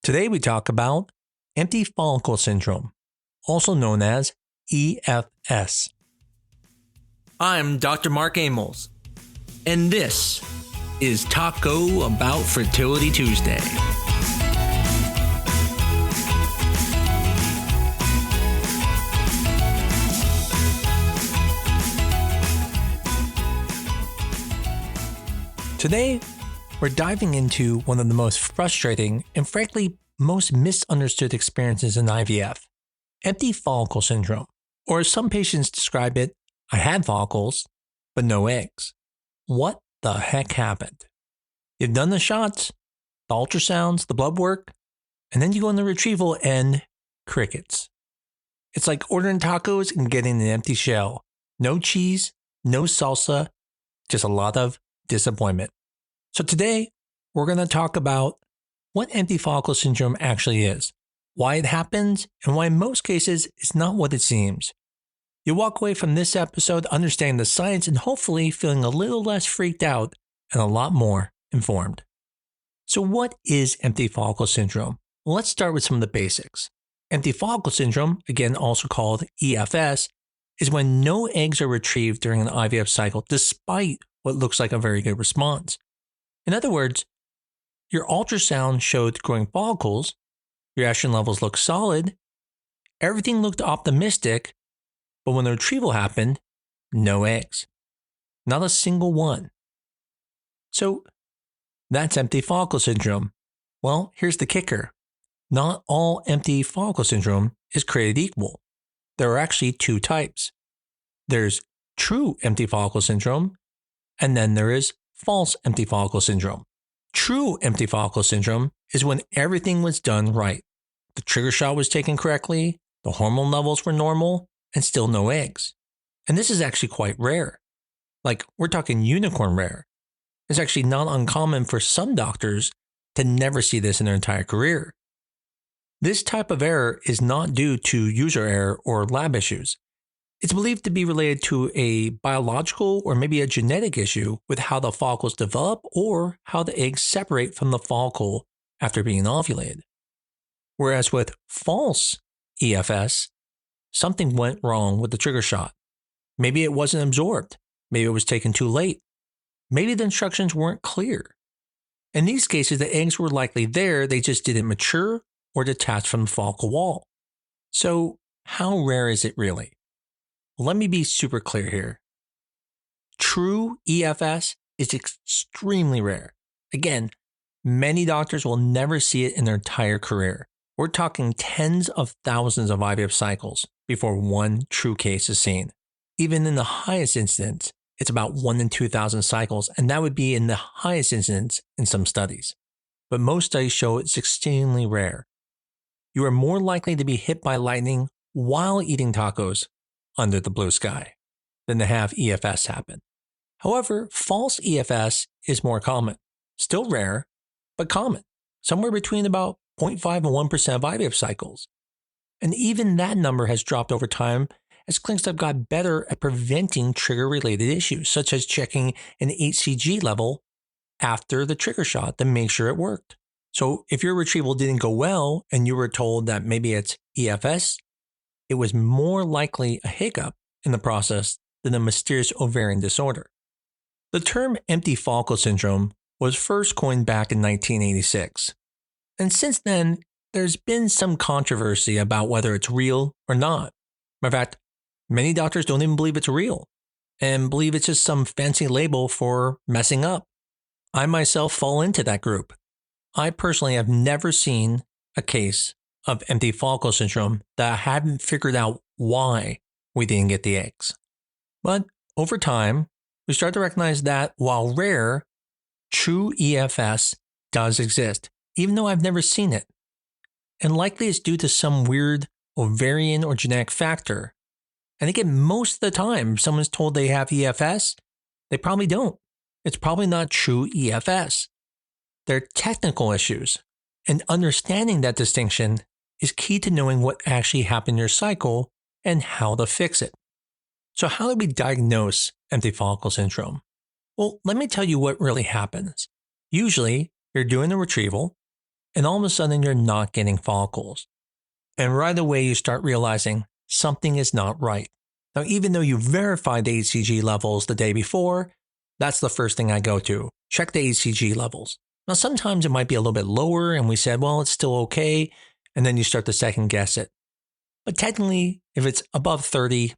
Today we talk about empty follicle syndrome, also known as EFS. I'm Dr. Mark Amols, and this is Taco Bout Fertility Tuesday. Today, we're diving into one of the most frustrating and frankly most misunderstood experiences in IVF, empty follicle syndrome, or as some patients describe it, I had follicles, but no eggs. What the heck happened? You've done the shots, the ultrasounds, the blood work, and then you go in the retrieval and crickets. It's like ordering tacos and getting an empty shell. No cheese, no salsa, just a lot of disappointment. So today, we're going to talk about what empty follicle syndrome actually is, why it happens, and why in most cases it's not what it seems. You'll walk away from this episode understanding the science and hopefully feeling a little less freaked out and a lot more informed. So what is empty follicle syndrome? Well, let's start with some of the basics. Empty follicle syndrome, again also called EFS, is when no eggs are retrieved during an IVF cycle despite what looks like a very good response. In other words, your ultrasound showed growing follicles, your estrogen levels looked solid, everything looked optimistic, but when the retrieval happened, no eggs. Not a single one. So that's empty follicle syndrome. Well, here's the kicker. Not all empty follicle syndrome is created equal. There are actually two types. There's true empty follicle syndrome, and then there is false empty follicle syndrome. True empty follicle syndrome is when everything was done right. The trigger shot was taken correctly, the hormone levels were normal, and still no eggs. And this is actually quite rare. Like, we're talking unicorn rare. It's actually not uncommon for some doctors to never see this in their entire career. This type of error is not due to user error or lab issues. It's believed to be related to a biological or maybe a genetic issue with how the follicles develop or how the eggs separate from the follicle after being ovulated. Whereas with false EFS, something went wrong with the trigger shot. Maybe it wasn't absorbed. Maybe it was taken too late. Maybe the instructions weren't clear. In these cases, the eggs were likely there, they just didn't mature or detach from the follicle wall. So how rare is it really? Well, let me be super clear here. True EFS is extremely rare. Again, many doctors will never see it in their entire career. We're talking tens of thousands of IVF cycles before one true case is seen. Even in the highest incidence, it's about 1 in 2,000 cycles, and that would be in the highest incidence in some studies. But most studies show it's extremely rare. You are more likely to be hit by lightning while eating tacos under the blue sky than to have EFS happen. However, false EFS is more common. Still rare, but common. Somewhere between about 0.5 and 1% of IVF cycles. And even that number has dropped over time as clinics have got better at preventing trigger-related issues, such as checking an HCG level after the trigger shot to make sure it worked. So if your retrieval didn't go well and you were told that maybe it's EFS, it was more likely a hiccup in the process than a mysterious ovarian disorder. The term empty follicle syndrome was first coined back in 1986. And since then, there's been some controversy about whether it's real or not. In fact, many doctors don't even believe it's real and believe it's just some fancy label for messing up. I myself fall into that group. I personally have never seen a case of empty follicle syndrome that I haven't figured out why we didn't get the eggs. But over time, we start to recognize that while rare, true EFS does exist, even though I've never seen it. And likely it's due to some weird ovarian or genetic factor. And again, most of the time, if someone's told they have EFS, they probably don't. It's probably not true EFS. They're technical issues. And understanding that distinction is key to knowing what actually happened in your cycle and how to fix it. So how do we diagnose empty follicle syndrome? Well, let me tell you what really happens. Usually, you're doing a retrieval, and all of a sudden you're not getting follicles. And right away you start realizing something is not right. Now, even though you verified the HCG levels the day before, that's the first thing I go to. Check the HCG levels. Now, sometimes it might be a little bit lower and we said, well, it's still okay. And then you start to second guess it. But technically, if it's above 30,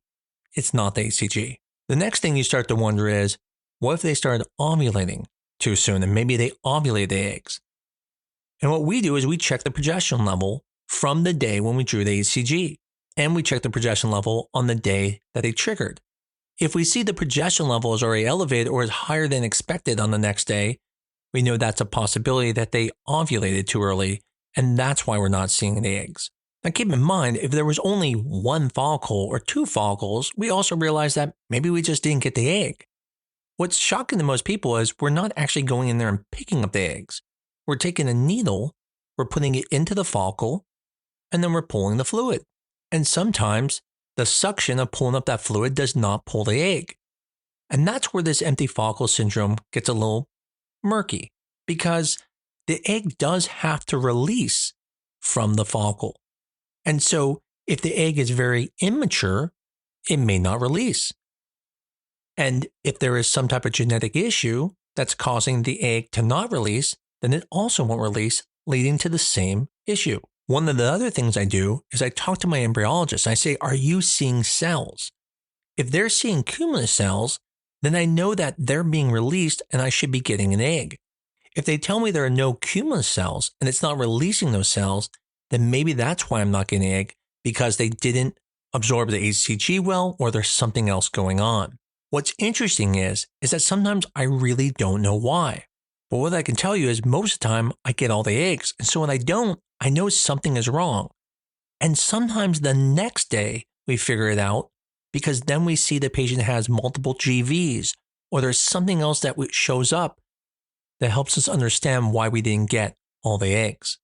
it's not the HCG. The next thing you start to wonder is, what if they started ovulating too soon and maybe they ovulate the eggs? And what we do is we check the progesterone level from the day when we drew the HCG. And we check the progesterone level on the day that they triggered. If we see the progesterone level is already elevated or is higher than expected on the next day, we know that's a possibility that they ovulated too early, and that's why we're not seeing the eggs. Now keep in mind, if there was only one follicle or two follicles, we also realize that maybe we just didn't get the egg. What's shocking to most people is we're not actually going in there and picking up the eggs. We're taking a needle, we're putting it into the follicle, and then we're pulling the fluid. And sometimes the suction of pulling up that fluid does not pull the egg. And that's where this empty follicle syndrome gets a little murky, because the egg does have to release from the follicle. And so if the egg is very immature, it may not release. And if there is some type of genetic issue that's causing the egg to not release, then it also won't release, leading to the same issue. One of the other things I do is I talk to my embryologist. I say, are you seeing cells? If they're seeing cumulus cells, then I know that they're being released and I should be getting an egg. If they tell me there are no cumulus cells and it's not releasing those cells, then maybe that's why I'm not getting an egg, because they didn't absorb the HCG well, or there's something else going on. What's interesting is that sometimes I really don't know why. But what I can tell you is most of the time I get all the eggs. And so when I don't, I know something is wrong. And sometimes the next day we figure it out, because then we see the patient has multiple GVs, or there's something else that shows up that helps us understand why we didn't get all the eggs.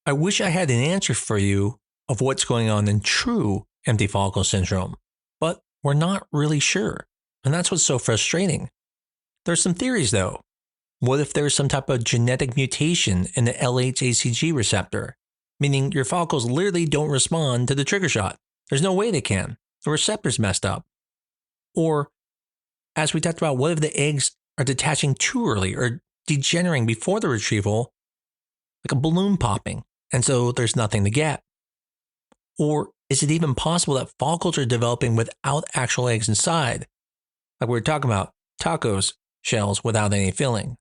I wish I had an answer for you of what's going on in true empty follicle syndrome, but we're not really sure. And that's what's so frustrating. There's some theories though. What if there's some type of genetic mutation in the LH-HCG receptor, meaning your follicles literally don't respond to the trigger shot? There's no way they can. The receptor's messed up. Or, as we talked about, what if the eggs are detaching too early or degenerating before the retrieval, like a balloon popping, and so there's nothing to get? Or is it even possible that follicles are developing without actual eggs inside? Like we were talking about, tacos shells without any filling.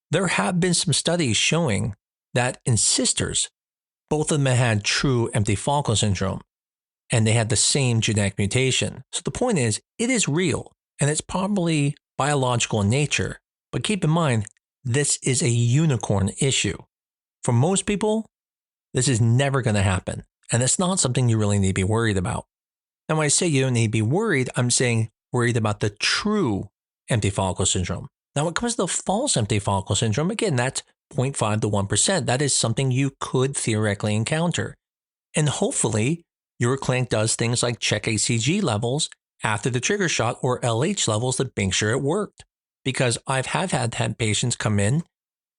There have been some studies showing that in sisters, both of them had true empty follicle syndrome, and they had the same genetic mutation. So the point is, it is real, and it's probably biological in nature. But keep in mind, this is a unicorn issue. For most people, this is never going to happen, and it's not something you really need to be worried about. And when I say you don't need to be worried, I'm saying worried about the true empty follicle syndrome. Now, when it comes to the false empty follicle syndrome, again, that's 0.5 to 1%. That is something you could theoretically encounter. And hopefully, your clinic does things like check HCG levels after the trigger shot or LH levels to make sure it worked. Because I have had patients come in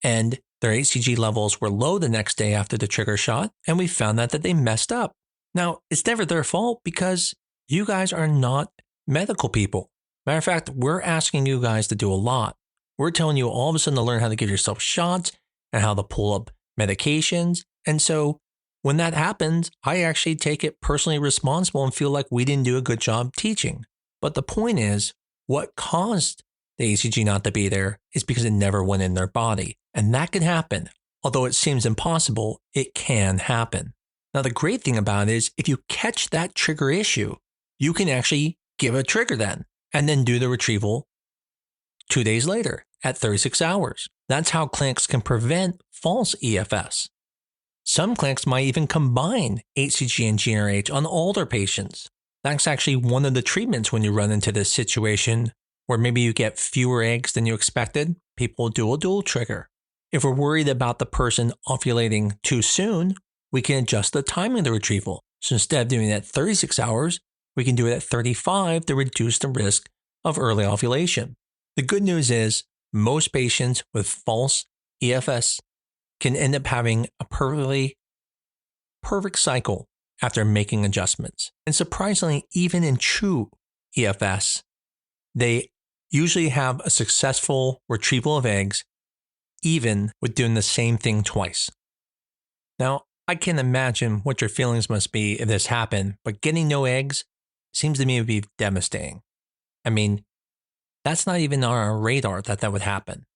and their HCG levels were low the next day after the trigger shot, and we found that they messed up. Now, it's never their fault because you guys are not medical people. Matter of fact, we're asking you guys to do a lot. We're telling you all of a sudden to learn how to give yourself shots and how to pull up medications. And so when that happens, I actually take it personally responsible and feel like we didn't do a good job teaching. But the point is, what caused the HCG not to be there is because it never went in their body. And that can happen. Although it seems impossible, it can happen. Now, the great thing about it is if you catch that trigger issue, you can actually give a trigger then and then do the retrieval 2 days later at 36 hours. That's how clinics can prevent false EFS. Some clinics might even combine HCG and GnRH on older patients. That's actually one of the treatments when you run into this situation where maybe you get fewer eggs than you expected. People do a dual trigger. If we're worried about the person ovulating too soon, we can adjust the timing of the retrieval. So instead of doing it at 36 hours, we can do it at 35 to reduce the risk of early ovulation. The good news is most patients with false EFS can end up having a perfect cycle after making adjustments. And surprisingly, even in true EFS, they usually have a successful retrieval of eggs, even with doing the same thing twice. Now, I can imagine what your feelings must be if this happened, but getting no eggs seems to me to be devastating. I mean, that's not even on our radar that would happen.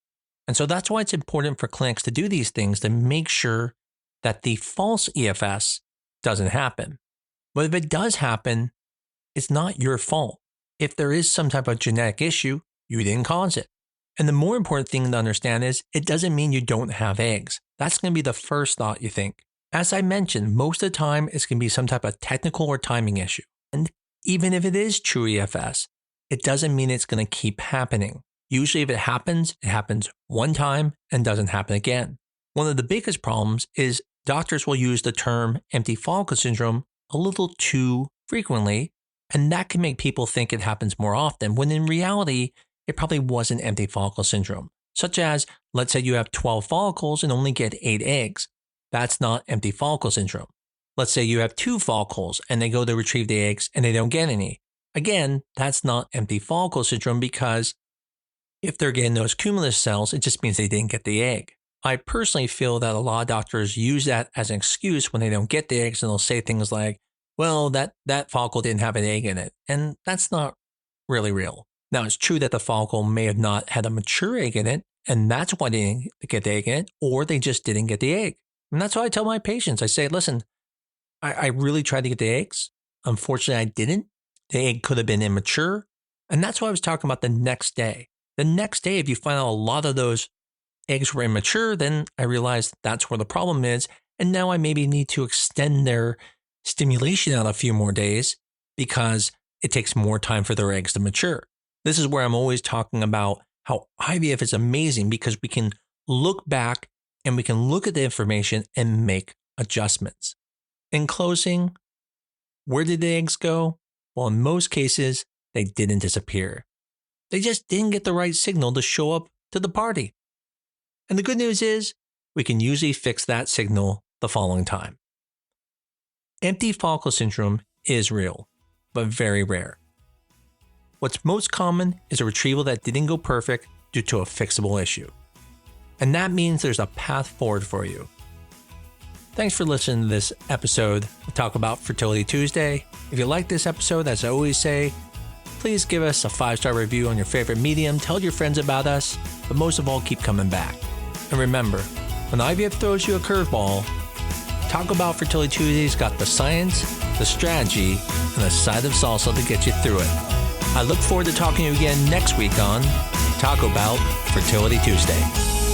And so that's why it's important for clinics to do these things to make sure that the false EFS doesn't happen. But if it does happen, it's not your fault. If there is some type of genetic issue, you didn't cause it. And the more important thing to understand is it doesn't mean you don't have eggs. That's going to be the first thought you think. As I mentioned, most of the time it's going to be some type of technical or timing issue. And even if it is true EFS, it doesn't mean it's going to keep happening. Usually if it happens one time and doesn't happen again. One of the biggest problems is doctors will use the term empty follicle syndrome a little too frequently, and that can make people think it happens more often, when in reality, it probably wasn't empty follicle syndrome. Such as, let's say you have 12 follicles and only get 8 eggs. That's not empty follicle syndrome. Let's say you have 2 follicles and they go to retrieve the eggs and they don't get any. Again, that's not empty follicle syndrome, because if they're getting those cumulus cells, it just means they didn't get the egg. I personally feel that a lot of doctors use that as an excuse when they don't get the eggs, and they'll say things like, well, that follicle didn't have an egg in it. And that's not really real. Now, it's true that the follicle may have not had a mature egg in it, and that's why they didn't get the egg in it, or they just didn't get the egg. And that's why I tell my patients, I say, listen, I really tried to get the eggs. Unfortunately, I didn't. The egg could have been immature. And that's why I was talking about the next day. The next day, if you find out a lot of those eggs were immature, then I realized that's where the problem is. And now I maybe need to extend their stimulation out a few more days because it takes more time for their eggs to mature. This is where I'm always talking about how IVF is amazing, because we can look back and we can look at the information and make adjustments. In closing, where did the eggs go? Well, in most cases, they didn't disappear. They just didn't get the right signal to show up to the party. And the good news is, we can usually fix that signal the following time. Empty follicle syndrome is real, but very rare. What's most common is a retrieval that didn't go perfect due to a fixable issue. And that means there's a path forward for you. Thanks for listening to this episode of Taco Bout Fertility Tuesday. If you like this episode, as I always say, please give us a 5-star review on your favorite medium, tell your friends about us, but most of all, keep coming back. And remember, when IVF throws you a curveball, Taco Bout Fertility Tuesday's got the science, the strategy, and a side of salsa to get you through it. I look forward to talking to you again next week on Taco Bout Fertility Tuesday.